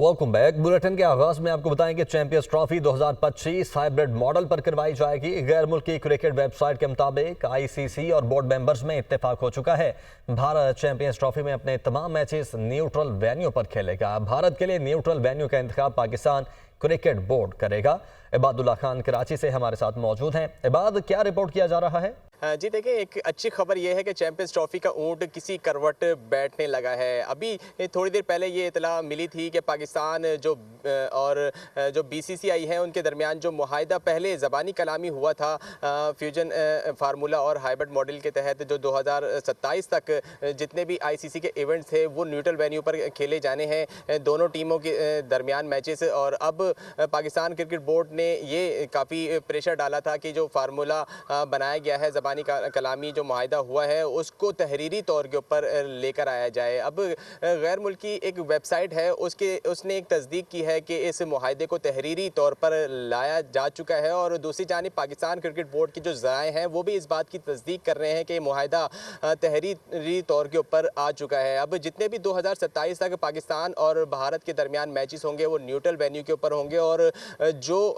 Welcome back. Bulletin के आगाज में आपको बताएं कि चैंपियंस ट्रॉफी 2025 हाइब्रिड मॉडल पर करवाई जाएगी। गैर मुल्की क्रिकेट वेबसाइट के मुताबिक आईसीसी और बोर्ड मेंबर्स में इत्तेफाक हो चुका है। भारत चैंपियंस ट्रॉफी में अपने तमाम मैचेस न्यूट्रल वेन्यू पर खेलेगा। भारत के लिए न्यूट्रल वेन्यू का इंतखाब पाकिस्तान क्रिकेट बोर्ड करेगा। इबादुल्ला खान कराची से हमारे साथ मौजूद हैं। इबाद, क्या रिपोर्ट किया जा रहा है? जी देखिए, एक अच्छी खबर यह है कि चैंपियंस ट्रॉफी का ऊंट किसी करवट बैठने लगा है। अभी थोड़ी देर पहले ये इतला मिली थी कि पाकिस्तान जो बीसीसीआई है उनके दरमियान जो मुआहिदा पहले ज़बानी कलामी हुआ था फ्यूजन फार्मूला और हाइब्रिड मॉडल के तहत, जो 2027 तक जितने भी आईसीसी के इवेंट्स थे वो न्यूट्रल वेन्यू पर खेले जाने हैं, दोनों टीमों के दरमियान मैचेस। और अब पाकिस्तान क्रिकेट बोर्ड ने ये काफ़ी प्रेशर डाला था कि जो फार्मूला बनाया गया है, ज़बानी कलामी जो मुआहिदा हुआ है, उसको तहरीरी तौर के ऊपर लेकर आया जाए। अब गैर मुल्की एक वेबसाइट है, उसने एक तस्दीक की है कि इस मुआहिदे को तहरीरी तौर पर लाया जा चुका है। और दूसरी जानिब पाकिस्तान क्रिकेट बोर्ड की जो ज़राए हैं वो भी इस बात की तस्दीक कर रहे हैं कि मुआहिदा तहरीरी तौर के ऊपर आ चुका है। अब जितने भी 2027 तक पाकिस्तान और भारत के दरमियान मैचेस होंगे वो न्यूट्रल वेन्यू के ऊपर होंगे, और जो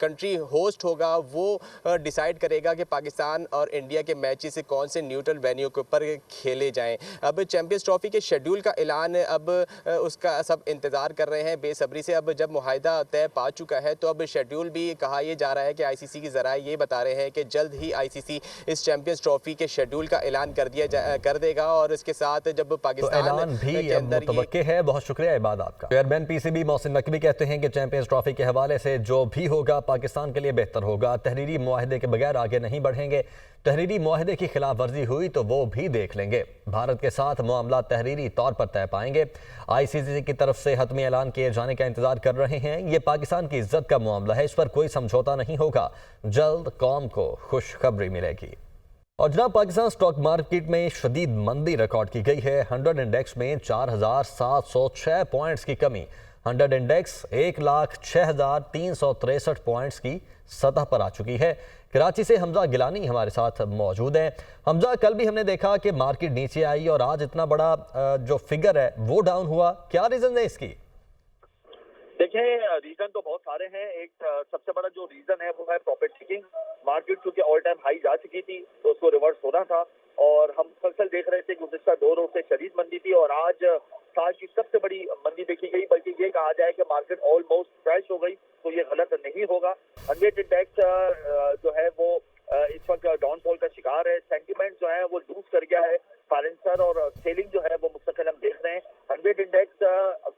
कंट्री होस्ट होगा वो डिसाइड करेगा कि पाकिस्तान और इंडिया के मैचेस कौन से न्यूट्रल वेन्यू के ऊपर खेले जाएं। अब चैंपियंस ट्रॉफी के शेड्यूल का ऐलान, अब उसका सब इंतज़ार कर रहे हैं बेसब्री से। अब जब मुआहिदा तय पा चुका है तो अब शेड्यूल भी कहा यह जा रहा है कि आईसीसी की ज़राए ये बता रहे हैं कि जल्द ही आईसीसी इस चैंपियंस ट्रॉफी के शेड्यूल का ऐलान कर देगा। और इसके साथ जब पाकिस्तान ऐलान भी मुतवक्के है। बहुत शुक्रिया इबाद आपका। चेयरमैन पीसीबी मोहसिन नकवी कहते हैं कि चैंपियंस ट्रॉफी के हवाले से जो भी होगा पाकिस्तान के लिए बेहतर होगा। तहरीरी मुआहिदे के बगैर आगे नहीं बढ़ेंगे। तहरीरी मुआहिदे की खिलाफ वर्जी हुई तो वो भी देख लेंगे। भारत के साथ मामला तहरीरी तौर पर तय पाएंगे। आईसीसी की तरफ से हतमी ऐलान किए जाने का इंतजार कर रहे हैं। ये पाकिस्तान की इज्जत का मामला है, इस पर कोई समझौता नहीं होगा। जल्द कौम को खुशखबरी मिलेगी। और जनाब, पाकिस्तान स्टॉक मार्केट में शदीद मंदी रिकॉर्ड की गई है। 100 इंडेक्स में 4706 पॉइंट्स की कमी। 100 इंडेक्स 1,06,363 पॉइंट्स की सतह पर आ चुकी है। कराची से हमजा गिलानी हमारे साथ मौजूद हैं। हमजा, कल भी हमने देखा कि मार्केट नीचे आई और आज इतना बड़ा जो फिगर है वो डाउन हुआ, क्या रीजन है इसकी? देखिए, रीजन तो बहुत सारे हैं। एक सबसे बड़ा जो रीजन है वो है प्रॉफिट टेकिंग। मार्केट चूंकि ऑल टाइम हाई जा चुकी थी तो उसको रिवर्स होना था, और हम मुसलसल देख रहे थे कि गुज़िश्ता 2 रोज से शदीद मंदी थी और आज साल की सबसे बड़ी मंदी देखी गई। बल्कि ये कहा जाए कि मार्केट ऑलमोस्ट क्रैश हो गई तो ये गलत नहीं होगा। 100 इंडेक्स जो है वो इस वक्त डाउनफॉल का शिकार है। सेंटीमेंट जो है वो लूज कर गया है। फाइनेंसर और सेलिंग जो है वो मुस्तकिल हम देख रहे हैं। 100 इंडेक्स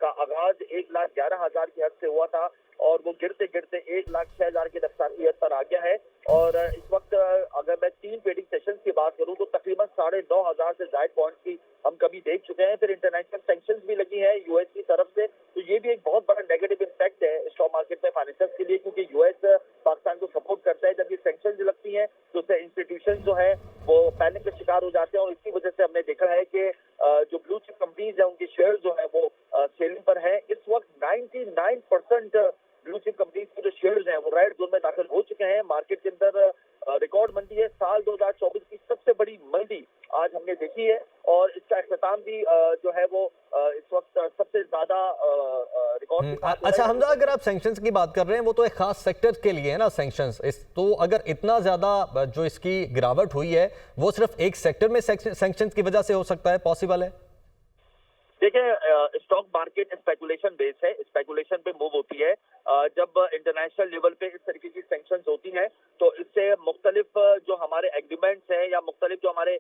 का आगाज 1,11,000 की हद से हुआ था और वो गिरते गिरते 1,06,000 की रफ्तार की हद पर आ गया है। और इस वक्त अगर मैं 3 ट्रेडिंग सेशंस की बात करूं तो तकरीबन 9,500 से ज्यादा पॉइंट्स की हम कभी देख चुके हैं। फिर इंटरनेशनल सैंक्शंस भी लगी है यूएस की तरफ से, तो ये भी एक बहुत बड़ा नेगेटिव इम्पैक्ट है स्टॉक मार्केट में फाइनेंसर्स के लिए, क्योंकि यूएस पाकिस्तान को सपोर्ट करता है। जब ये सैंक्शंस लगती हैं तो उससे इंस्टीट्यूशन जो है वो पैनिक का शिकार हो जाते हैं, और इसकी वजह से हमने देखा है कि जो ब्लू चिप कंपनीज है उनके शेयर जो है वो सेलिंग पर है। इस वक्त 99% ब्लू चिप कंपनीज के जो शेयर्स हैं वो रेड जोन में दाखिल हो चुके हैं। मार्केट के अंदर रिकॉर्ड मंदी है। साल 2024 की सबसे बड़ी मंदी आज हमने देखी है, और इसका इख्तिताम भी जो है वो इस वक्त सबसे ज्यादा रिकॉर्ड। अच्छा हमजा, अगर आप सैंक्शंस की बात कर रहे हैं वो तो एक खास सेक्टर के लिए है ना सैंक्शंस, तो अगर इतना ज्यादा जो इसकी गिरावट हुई है वो सिर्फ एक सेक्टर में सैंक्शंस की वजह से हो सकता है, पॉसिबल है? देखिए, स्टॉक मार्केट स्पेकुलेशन बेस है, स्पेकुलेशन पे मूव होती है। जब इंटरनेशनल लेवल पे इस तरीके की सैंक्शंस होती हैं तो इससे मुख्तलिफ जो हमारे एग्रीमेंट्स हैं या मुख्तलिफ जो हमारे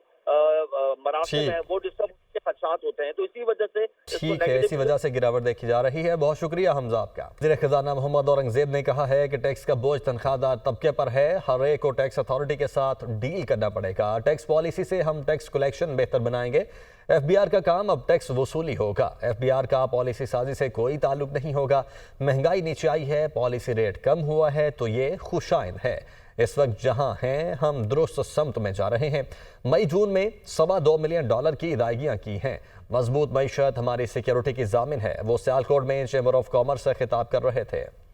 मरासिम हैं वो डिस्टर्ब के खदशात होते हैं, तो इसी वजह से ठीक है, इसी वजह से गिरावट देखी जा रही है। बहुत शुक्रिया हमजा आपका। वज़ीर खजाना मोहम्मद औरंगजेब ने कहा है कि टैक्स का बोझ तनख्वाहदार तबके पर है। हर एक को टैक्स अथॉरिटी के साथ डील करना पड़ेगा। टैक्स पॉलिसी से हम टैक्स कलेक्शन बेहतर बनाएंगे। एफबीआर का काम अब टैक्स वसूली होगा। एफबीआर का पॉलिसी साजी से कोई ताल्लुक नहीं होगा। महंगाई नीचे आई है, पॉलिसी रेट कम हुआ है तो ये खुशाइन है। इस वक्त जहां हैं हम दुरुस्त समत में जा रहे हैं। मई जून में $2.25 मिलियन की अदायगियां की हैं। मजबूत मईशत हमारी सिक्योरिटी की जामिन है। वो सियालकोट में चैम्बर ऑफ कॉमर्स से खिताब कर रहे थे।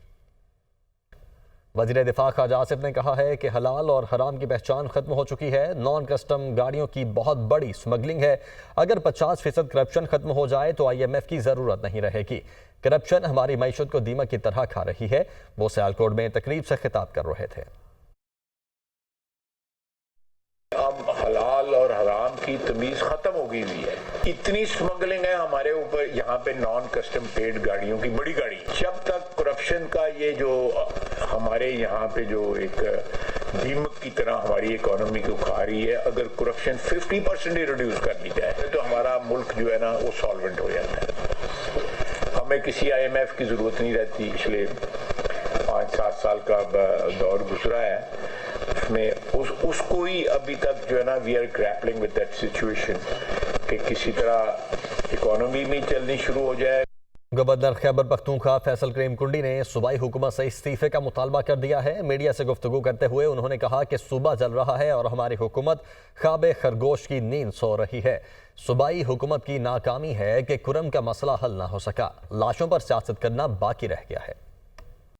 वज़ीर दिफा ख्वाजा आसिफ ने कहा है कि हलाल और हराम की पहचान खत्म हो चुकी है। नॉन कस्टम गाड़ियों की बहुत बड़ी स्मगलिंग है। अगर 50% करप्शन खत्म हो जाए तो IMF की ज़रूरत नहीं रहेगी। करप्शन हमारी मईशत को दीमक की तरह खा रही है। वो सियालकोट में तकरीब से खिताब कर रहे थे। अब हलाल और हराम की तमीज खत्म हो गई हुई है। इतनी स्मगलिंग है हमारे ऊपर यहाँ पे नॉन कस्टम पेड गाड़ियों की, बड़ी गाड़ी। जब तक करप्शन का ये जो हमारे यहाँ पे जो एक दीमक की तरह हमारी इकोनॉमी को खा रही है, अगर करप्शन 50% ही रिड्यूस कर दी जाए तो हमारा मुल्क जो है ना वो सॉल्वेंट हो जाता है। हमें किसी IMF की जरूरत नहीं रहती। पिछले 5-7 साल का दौर गुजरा है, उसमें उसको ही अभी तक जो है ना we are grappling with that situation कि किसी तरह इकोनॉमी भी चलनी शुरू हो जाए। गवर्नर खैबर पख्तूनख्वा फैसल करीम कुंडी ने सूबाई हुकूमत से इस्तीफे का मुतालबा कर दिया है। मीडिया से गुफ्तगू करते हुए उन्होंने कहा कि सूबा जल रहा है और हमारी हुकूमत ख्वाब खरगोश की नींद सो रही है। सूबाई हुकूमत की नाकामी है कि कुरम का मसला हल ना हो सका, लाशों पर सियासत करना बाकी रह गया है।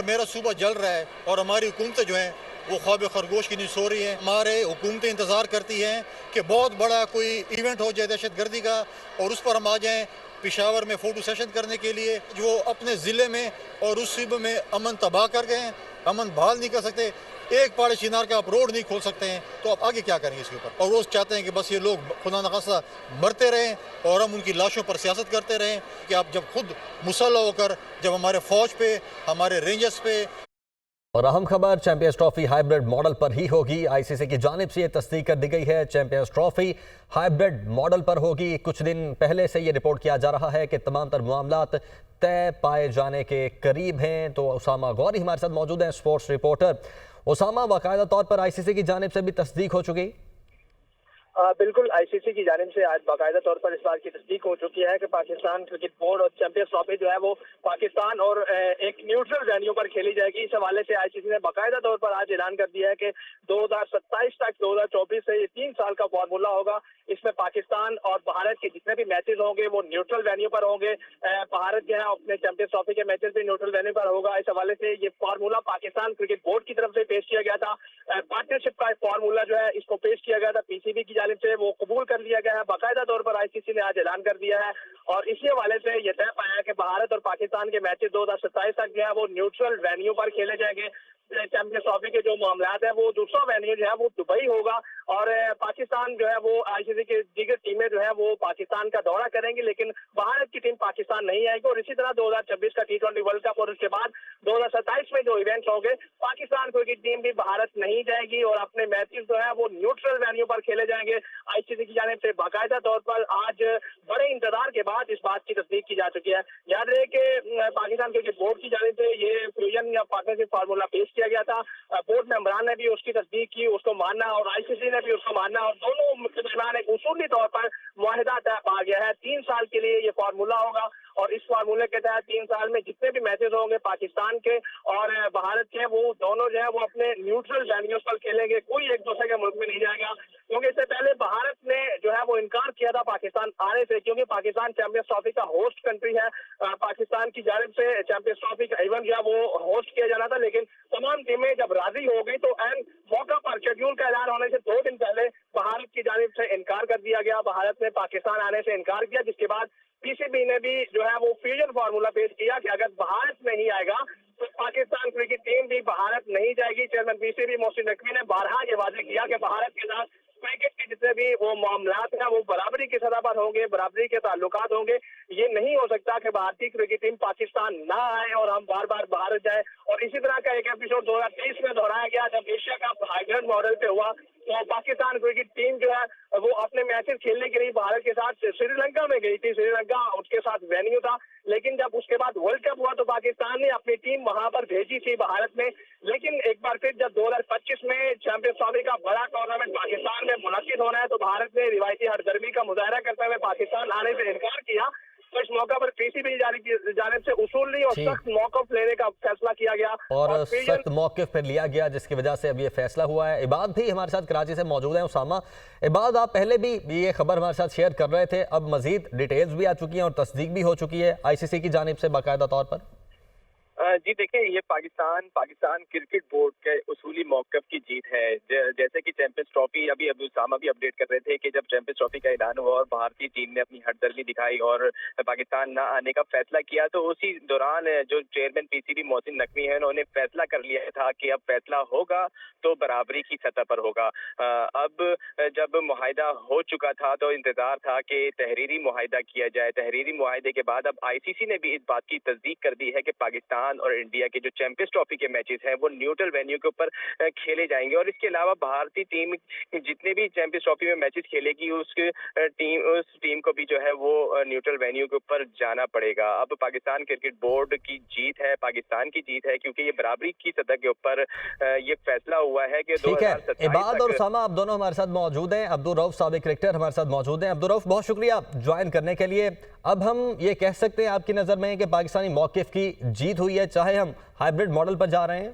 मेरा सूबा जल रहा है और हमारी हुकूमतें जो हैं वो ख्वाब खरगोश की नींद सो रही हैं। हमारे हुकूमतें इंतज़ार करती हैं कि बहुत बड़ा कोई इवेंट हो जाए दहशतगर्दी का और उस पर हम आ जाएं पेशावर में फ़ोटो सेशन करने के लिए। जो अपने ज़िले में और उस सूबे में अमन तबाह कर गए हैं, अमन बहाल नहीं कर सकते। एक पहाड़ी चिनार का आप रोड नहीं खोल सकते हैं, तो आप आगे क्या करेंगे इसके ऊपर? और रोज़ चाहते हैं कि बस ये लोग खुदा न खास्ता मरते रहें और हम उनकी लाशों पर सियासत करते रहें। कि आप जब खुद मुसल्लह होकर जब हमारे फ़ौज पे, हमारे रेंजर्स पे। और अहम खबर, चैंपियंस ट्रॉफी हाइब्रिड मॉडल पर ही होगी। ICC की जानिब से ये तस्दीक कर दी गई है। चैंपियंस ट्रॉफी हाइब्रिड मॉडल पर होगी। कुछ दिन पहले से ये रिपोर्ट किया जा रहा है कि तमाम तर मामलात तय पाए जाने के करीब हैं। तो उसामा गौरी हमारे साथ मौजूद हैं, स्पोर्ट्स रिपोर्टर। उसामा, बाकायदा तौर पर ICC की जानिब से भी तस्दीक हो चुकी? बिल्कुल, ICC की जानिब से आज बाकायदा तौर पर इस बात की तस्दीक हो चुकी है कि पाकिस्तान क्रिकेट बोर्ड और चैंपियंस ट्रॉफी जो है वो पाकिस्तान और एक न्यूट्रल वेन्यू पर खेली जाएगी। इस हवाले से ICC ने बाकायदा तौर पर आज ऐलान कर दिया है कि 2027 तक 2024 से ये 3 साल का फार्मूला होगा। इसमें पाकिस्तान और भारत के जितने भी मैचेस होंगे वो न्यूट्रल वेन्यू पर होंगे। भारत जो है अपने चैंपियंस ट्रॉफी के मैचेस भी न्यूट्रल वेन्यू पर होगा। इस हवाले से ये फार्मूला पाकिस्तान क्रिकेट बोर्ड की तरफ से पेश किया गया था। पार्टनरशिप का फार्मूला जो है इसको पेश किया गया था PCB की जानिब से, वो कबूल कर लिया गया है। बाकायदा तौर पर ICC ने आज ऐलान कर दिया है और इसी हवाले से ये तय पाया है कि भारत और पाकिस्तान के मैचेस 2027 तक जो है वो न्यूट्रल वेन्यू पर खेले जाएंगे। चैंपियंस ट्रॉफी के जो मामलात है वो दूसरा वेन्यू जो है वो दुबई होगा और पाकिस्तान जो है वो ICC की दीगर टीमें जो है वो पाकिस्तान का दौरा करेंगी, लेकिन भारत की टीम पाकिस्तान नहीं आएगी। और इसी तरह 2026 का T20 वर्ल्ड कप और उसके बाद 2027 में जो इवेंट्स होंगे पाकिस्तान क्रिकेट टीम भी भारत नहीं जाएगी और अपने मैचेस जो है वो न्यूट्रल वेन्यू पर खेले जाएंगे। ICC की जानिब से बाकायदा तौर पर आज बड़े इंतजार के बाद इस बात की तस्दीक की जा चुकी है। याद रहे कि पाकिस्तान क्रिकेट बोर्ड की जानिब से ये फ्यूजन या पार्टनरशिप फार्मूला पेश किया गया था। बोर्ड मेंबरान ने भी उसकी तस्दीक की, उसको मानना, और ICC ने भी उसको मानना और दोनों के दरमियान एक उसूली तौर पर मुआहिदा तय पा गया है। 3 साल के लिए ये फार्मूला होगा और इस फार्मूले के तहत 3 साल में जितने भी मैचेस होंगे पाकिस्तान के और भारत के वो दोनों जो है वो अपने न्यूट्रल वेन्यूज पर खेलेंगे। कोई एक दूसरे के मुल्क में नहीं जाएगा, क्योंकि इससे पहले भारत ने जो है वो इनकार किया था पाकिस्तान आने से, क्योंकि पाकिस्तान चैंपियंस ट्रॉफी का होस्ट कंट्री है। पाकिस्तान की जानिब से चैंपियंस ट्रॉफी का इवेंट जो है वो होस्ट किया जाना था, लेकिन तमाम टीमें जब राजी हो गई तो एन मौका पर शेड्यूल का ऐलान होने से 2 दिन पहले भारत की जानिब से इनकार कर दिया गया। भारत ने पाकिस्तान आने से इनकार किया, जिसके बाद PCB ने भी जो है वो फ्यूजन फार्मूला पेश किया कि अगर भारत नहीं आएगा तो पाकिस्तान क्रिकेट टीम भी भारत नहीं जाएगी। चेयरमैन PCB मोहसिन नकवी ने बारहा ये वादे किया कि भारत के साथ क्रिकेट के जितने भी वो मामलात हैं वो बराबरी की सतह पर होंगे, बराबरी के ताल्लुकात होंगे। ये नहीं हो सकता कि भारतीय क्रिकेट टीम पाकिस्तान ना आए और हम बार बार भारत जाए। और इसी तरह का एक एपिसोड 2023 में दोहराया गया जब एशिया कप हाइब्रिड मॉडल पे हुआ, तो पाकिस्तान क्रिकेट टीम जो है वो अपने मैचेस खेलने के लिए भारत के साथ श्रीलंका में गई थी। श्रीलंका उसके साथ वेन्यू था, लेकिन जब उसके बाद वर्ल्ड कप हुआ तो पाकिस्तान ने अपनी टीम वहां पर भेजी थी भारत में। लेकिन एक बार फिर जब 2025 में चैंपियंस ट्रॉफी का बड़ा टूर्नामेंट पाकिस्तान में मुनक्किद होना है तो भारत ने रिवायती हरदर्मी का मुजाहरा करते हुए पाकिस्तान आने से इनकार किया। तो इस मौका पर PCB जानिब से उसूली और सख्त मौक़िफ़ लेने का फैसला किया गया और सख्त मौक़िफ़ पर लिया गया, जिसकी वजह से अब ये फैसला हुआ है। इबाद भी हमारे साथ कराची से मौजूद हैं। उसामा, इबाद, आप पहले भी ये खबर हमारे साथ शेयर कर रहे थे, अब मजीद डिटेल्स भी आ चुकी हैं और तस्दीक भी हो चुकी है ICC की जानिब से बाकायदा तौर पर? जी देखिए, ये पाकिस्तान क्रिकेट बोर्ड के उसूली मौक़िफ़ की जीत है। जैसे कि चैंपियंस ट्रॉफी अभी अब्दुल सामा भी अपडेट कर रहे थे कि जब चैंपियंस ट्रॉफी का ऐलान हुआ और भारतीय टीम ने अपनी हटदर्मी दिखाई और पाकिस्तान ना आने का फैसला किया, तो उसी दौरान जो चेयरमैन पीसीबी मोहसिन नकवी हैं, उन्होंने फैसला कर लिया था कि अब फैसला होगा तो बराबरी की सतह पर होगा। अब जब मुआहिदा हो चुका था तो इंतजार था कि तहरीरी मुआहिदा किया जाए। तहरीरी मुआहिदे के बाद अब आईसीसी ने भी इस बात की तस्दीक कर दी है कि पाकिस्तान और इंडिया के जो चैंपियंस ट्रॉफी के मैचेस हैं वो न्यूट्रल वेन्यू के ऊपर खेले जाएंगे और इसके अलावा भारतीय टीम जितने भी चैंपियंस ट्रॉफी में मैचेस खेलेगी उस टीम को भी जो है वो न्यूट्रल वेन्यू के ऊपर जाना पड़ेगा। अब पाकिस्तान क्रिकेट बोर्ड की जीत है, पाकिस्तान की जीत है, क्योंकि ये बराबरी की सतह के ऊपर ये फैसला हुआ है कि ठीक है, 2027 इबाद और तक सामा आप दोनों हमारे साथ मौजूद हैं। अब्दुल रऊफ साबिक क्रिकेटर हमारे साथ मौजूद हैं। अब्दुल रऊफ, बहुत शुक्रिया ज्वाइन करने के लिए। अब हम ये कह सकते हैं आपकी नज़र में कि पाकिस्तानी मौक़िफ़ की जीत हुई है, चाहे हम हाइब्रिड मॉडल पर जा रहे हैं?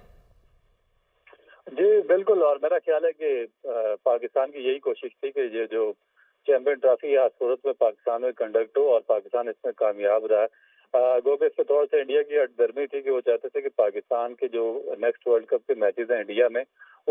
जी बिल्कुल, और मेरा ख्याल है कि पाकिस्तान की यही कोशिश थी कि ये जो चैंपियन ट्रॉफी हर सूरत में पाकिस्तान में कंडक्ट हो और पाकिस्तान इसमें कामयाब रहा है। गोगे इसके तौर से इंडिया की हटदर्मी थी कि वो चाहते थे कि पाकिस्तान के जो नेक्स्ट वर्ल्ड कप के मैचेस हैं इंडिया में